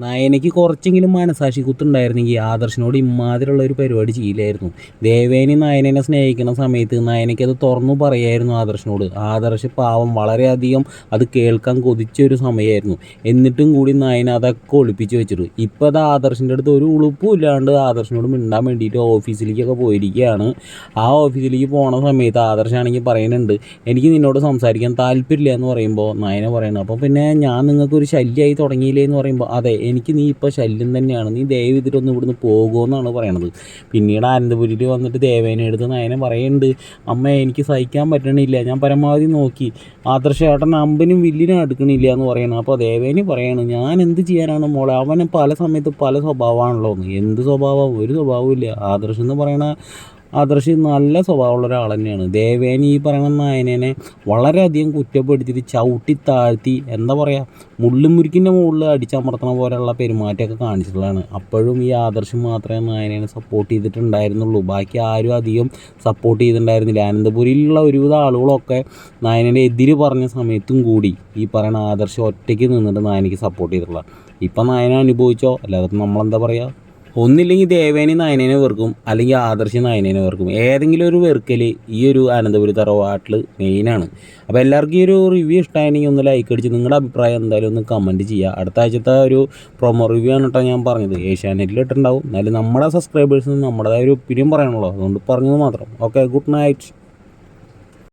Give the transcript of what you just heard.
നയനയ്ക്ക് കുറച്ചെങ്കിലും മനസാക്ഷി കുത്തുണ്ടായിരുന്നെങ്കിൽ ആദർശിനോട് ഇമ്മാതിരിയുള്ള ഒരു പരിപാടി ചെയ്യില്ലായിരുന്നു. ദേവേനി നയനെ സ്നേഹിക്കുന്ന സമയത്ത് നയനയ്ക്കത് തുറന്നു പറയായിരുന്നു ആദർശിനോട്. ആദർശ് പാവം വളരെയധികം അത് കേൾക്കാൻ കൊതിച്ചൊരു സമയമായിരുന്നു. എന്നിട്ടും കൂടി നയന അതൊക്കെ ഒളിപ്പിച്ച് വെച്ചിട്ട് ഇപ്പോൾ അത് ആദർശിൻ്റെ അടുത്ത് ഒരു ഉളുപ്പും ഇല്ലാണ്ട് ആദർശിനോട് മിണ്ടാൻ വേണ്ടിയിട്ട് ഓഫീസിലേക്കൊക്കെ പോയിരിക്കുകയാണ്. ആ ഓഫീസിലേക്ക് പോണ സമയത്ത് ആദർശാണെങ്കിൽ പറയുന്നുണ്ട്, എനിക്ക് നിന്നോട് സംസാരിക്കാൻ താല്പര്യമില്ല എന്ന് പറയുമ്പോൾ നയന പറയുന്നത്, അപ്പോൾ പിന്നെ ഞാൻ നിങ്ങൾക്കൊരു ശല്യമായി തുടങ്ങിയില്ലേ എന്ന് പറയുമ്പോൾ, അതെ എനിക്ക് നീ ഇപ്പോൾ ശല്യം തന്നെയാണ്, നീ ദയവ് ചെയ്തിട്ടൊന്ന് ഇവിടുന്ന് പോകുമെന്നാണ് പറയണത്. പിന്നീട് അനന്തപുരിയിൽ വന്നിട്ട് ദേവേനെ എടുത്ത് നയനെ പറയുന്നുണ്ട്, അമ്മ എനിക്ക് സഹിക്കാൻ പറ്റണില്ല, ഞാൻ പരമാവധി നോക്കി, ആദർശേട്ടൻ അമ്പനും വില്ലിനും എടുക്കണില്ല എന്ന് പറയണം. അപ്പോൾ ദേവേനി പറയാണ്, ഞാൻ എന്ത് ചെയ്യാനാണ് മോളെ, അവന് പല സമയത്ത് പല സ്വഭാവമാണല്ലോ. എന്ത് സ്വഭാവം, ഒരു സ്വഭാവവും ഇല്ല. ആദർശ് എന്ന് പറയണ ആദർശ് നല്ല സ്വഭാവമുള്ള ഒരാൾ തന്നെയാണ്. ദേവേനി ഈ പറയുന്ന നയനെ വളരെയധികം കുറ്റപ്പെടുത്തിയിട്ട് ചവിട്ടി താഴ്ത്തി, എന്താ പറയുക, മുള്ളുമുരിക്കിൻ്റെ മുകളിൽ അടിച്ചമർത്തണ പോലെയുള്ള പെരുമാറ്റമൊക്കെ കാണിച്ചിട്ടുള്ളതാണ്. അപ്പോഴും ഈ ആദർശ് മാത്രമേ നയനെ സപ്പോർട്ട് ചെയ്തിട്ടുണ്ടായിരുന്നുള്ളൂ. ബാക്കി ആരും അധികം സപ്പോർട്ട് ചെയ്തിട്ടുണ്ടായിരുന്നില്ല. അനന്തപുരിയിലുള്ള ഒരുവിധ ആളുകളൊക്കെ നയനെ എതിര് പറഞ്ഞ സമയത്തും കൂടി ഈ പറയുന്ന ആദർശ് ഒറ്റയ്ക്ക് നിന്നിട്ട് നയനയ്ക്ക് സപ്പോർട്ട് ചെയ്തിട്ടുള്ള. ഇപ്പം നയന അനുഭവിച്ചോ, അല്ലാതെ നമ്മളെന്താ പറയുക, ഒന്നില്ലെങ്കിൽ ദേവേനി നയനേനെ വെറുക്കും, അല്ലെങ്കിൽ ആദർശ് നയനേനെ വെറുക്കും. ഏതെങ്കിലും ഒരു വെറുക്കൽ ഈ ഒരു അനന്തപുരി തറവാട്ടിൽ മെയിനാണ്. അപ്പോൾ എല്ലാവർക്കും ഈ ഒരു റിവ്യൂ ഇഷ്ടമായിരുന്നെങ്കിൽ ഒന്ന് ലൈക്ക് അടിച്ച് നിങ്ങളുടെ അഭിപ്രായം എന്തായാലും ഒന്ന് കമൻറ്റ് ചെയ്യുക. അടുത്ത ആഴ്ചത്തെ ഒരു പ്രൊമോ റിവ്യൂ ആണ് കേട്ടോ ഞാൻ പറഞ്ഞത്. ഏഷ്യാനെറ്റിൽ ഇട്ടുണ്ടാവും. എന്നാലും നമ്മുടെ സബ്സ്ക്രൈബേഴ്സിന് നമ്മുടേതായ ഒരു ഒപ്പീനിയൻ പറയണല്ലോ, അതുകൊണ്ട് പറഞ്ഞത് മാത്രം. Okay, good night.